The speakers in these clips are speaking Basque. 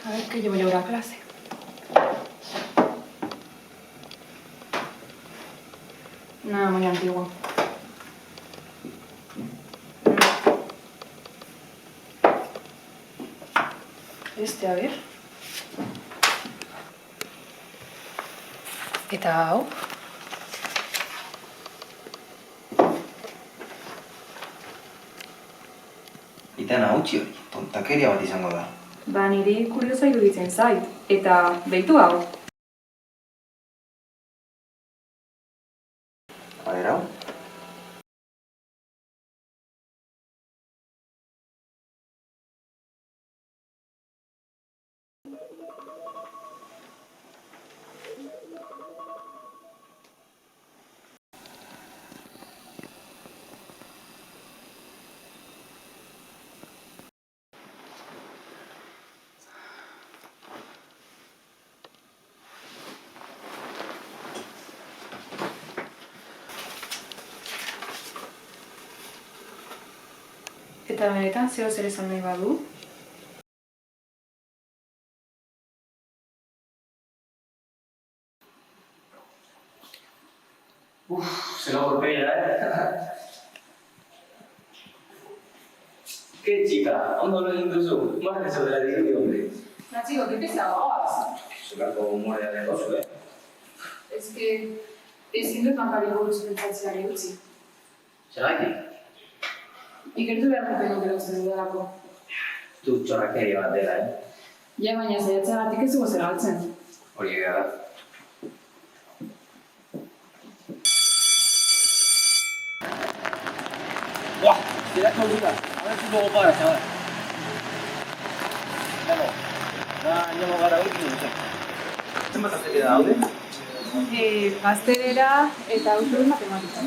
A ver qué llevo yo ahora a clase. Nada muy antiguo. A ver. Eta hau? Itana, utzi hori, tontakeria bat izango da. Ba, niri kuriosa iruditzen zait. Eta behitu hau. A ver, hau? Eta benetan zeo zer esan nahi badu? Se lo golpea, ¿Qué chica? ¿Dónde lo induzo? Más que sobre la dirección, hombre. No, chico, qué pesado vas. Se la como muere de negocio, Es que ezin dut bankari buruz pentsatzeari utzi. Zergatik? Ikertu behar nuke nuke uste dudalako. Tu txorrakeria bat dela, Ja, baina zaiatzeagatik ez dugu zer galtzen. Hori egia da. ¡Buah! ¡Tira esta música! A ver si luego para, chaval. Vamos. Ya no gara hori, no sé. Zenbat azte da daude? Gaztelera eta autoren matematika.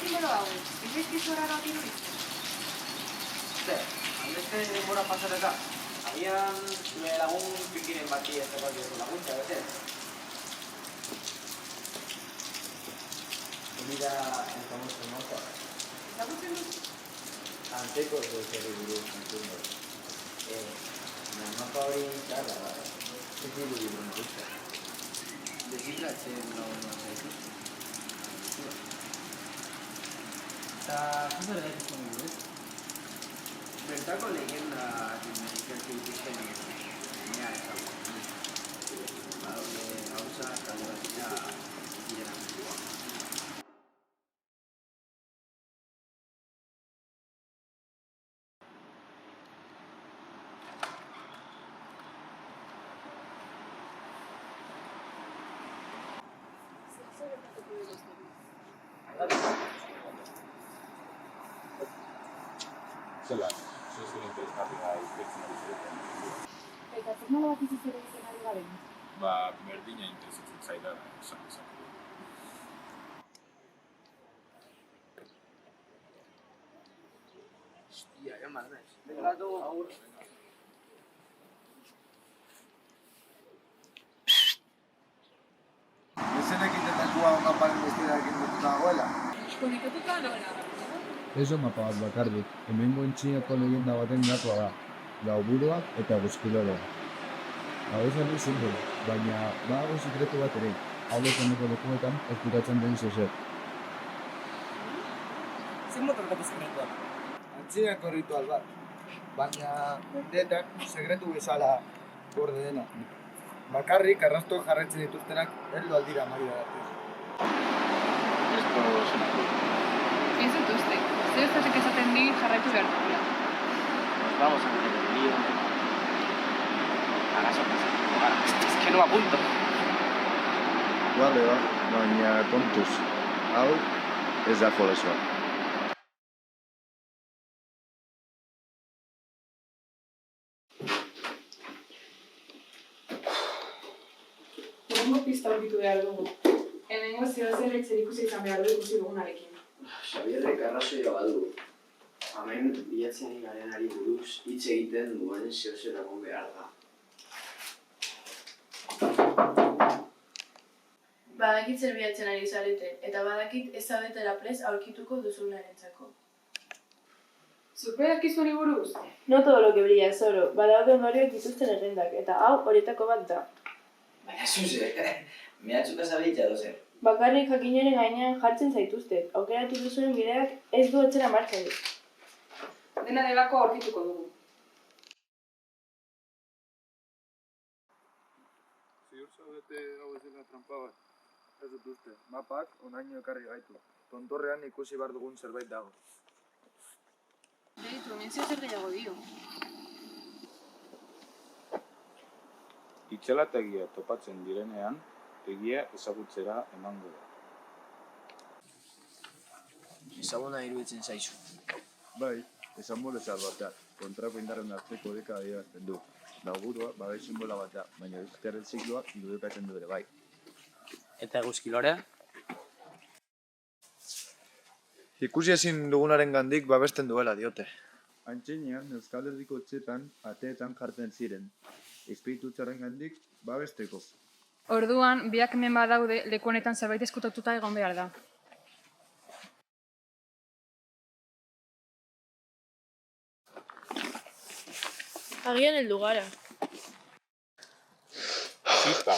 Zer hauek, izkizu eraro iruditzen? Zer, handezke denbora pasareta. Agian zure lagun pikiren bati ez dagoak dira laguntza, bete? Mira, estamos en nota. Laguntzen dut? Anteko zer buruz entzungo. Mapa hori txarra da. Ez diru liburu nagusia. Degitratzen lagun zaituzte. Eta zer gaituzten dugu, ez? Bertako leyenda ikertu ikusten nia ezagutzen. Badaude gauza talde batera ziren antzua. Zela, zuzien interesgarria ikertzen ari zareten. Eta zer nola bat izuz ere izan ari garen? Ba, berdina interesatzen zaidara, esan dezakegu. Hostia, ya más naiz. Venga, todo agur. Ezenek intentakua maparen bestirarekin dututa dagoela. Konekatuta nola? Eso mapa bat bakarrik, hemengo entxinako legenda baten gakoa da, lauburuak eta guzkiloroa. Hau esan du simbolo, baina badago sekretu bat ere, hau bezaneko lekuetan ezkutatzen den zezer. Zer motorkatu sekretua? Antzinako ritual bat, baina mendeetan sekretu bezala gorde dena. Bakarrik arrastoak jarraitzen dituztenak heldu aldira amari da. Esto suena cool. Ez dut uste, zer zatek esaten di jarraitu behar dugula. Nos vamos a meter en lío. Haga sorpresa. Es que no apunto. Bale, baina kontuz, hau ez da folesoa. Urrengo pista aurkitu behar dugu. Hemengo zer ikusi izan behar du ikusi dugunarekin. Xabierrek arrazoia badu. Hemen bilatzen garenari buruz hitz egiten duen zehozer egon behar da. Badakit zer bilatzen ari zarete, eta badakit ez zaudetela prest aurkituko duzunarentzako. Zuk bedakizu honi buruz? No todo lo que brilla es oro, badaude ondorioak dituzten errendak, eta hau horietako bat da. Baina zuze, mehatxuka zabiltza dozer. Bakarrik jakinaren gainean jartzen zaituztet, aukeratu duzuen bideak ez du atzera martxarik. Dena delako aurkituko dugu. Ziur zaudete hau ez dela trampa bat. Ez dut uste, mapak onaino ekarri gaitu. Tontorrean ikusi behar dugun zerbait dago. Deitu, mentzio zer gehiago dio. Itxalategia topatzen direnean, egia ezagutzera emango da. Ezaguna iruditzen zaizu. Bai, esan molezar bat da, kontrako indarren arteko deka adierazten du. Laugurua, babes sinbola bat da, baina euskaren zikloa irudikatzen du ere bai. Eta eguzkilorea? Ikusi ezin dugunaren gandik babesten duela diote. Antzinean, Euskal Herriko etxetan, ateetan jartzen ziren. Espiritu txarren gandik, babesteko. Orduan, biak hemen badaude, leku honetan zerbait eskutatuta egon behar da. Agian heldu gara. Zista!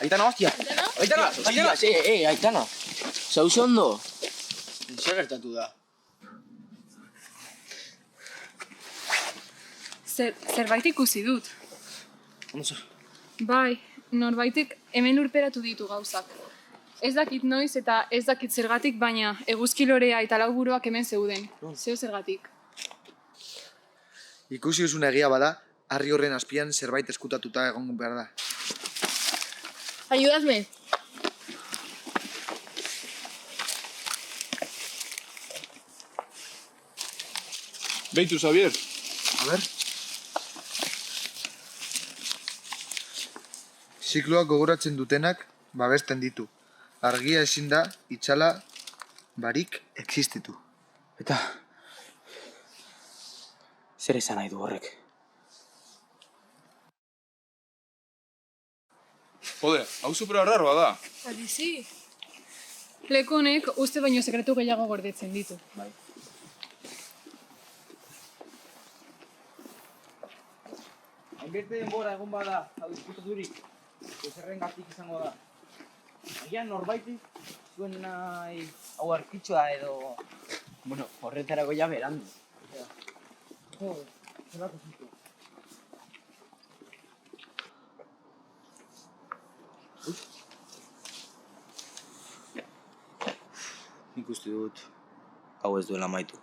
Aitana, hostia! Aitana! Aitana! Zauze ondo? Zer gertatu da? Zerbait ikusi dut. Ondo. Bai, norbaitek hemen lurperatu ditu gauzak. Ez dakit noiz eta ez dakit zergatik, baina eguzkilorea eta lauburuak hemen zeuden. Zeo zergatik. Ikusi duzuna egia bada, harri horren azpian zerbait eskutatuta egon behar da. Ayudadme. Beitu, Xavier! A ber. Zikloak gogoratzen dutenak babesten ditu. Argia ezin da, itzala, barik existitu. Eta... zer esan nahi du horrek? Jode, hau supera rarroa da. Alizi. Leku honek uste baino sekretu gehiago gordetzen ditu. Bai. Hainbeste denbora egon bada, hau diskutaturik, zerrengatik izango da. Agian norbaitik zuen nahi hau arkitxoa edo... Bueno, horretarako ja berandu. Joder, zelako zitu. Nik uste dut, hau ez duela amaitu.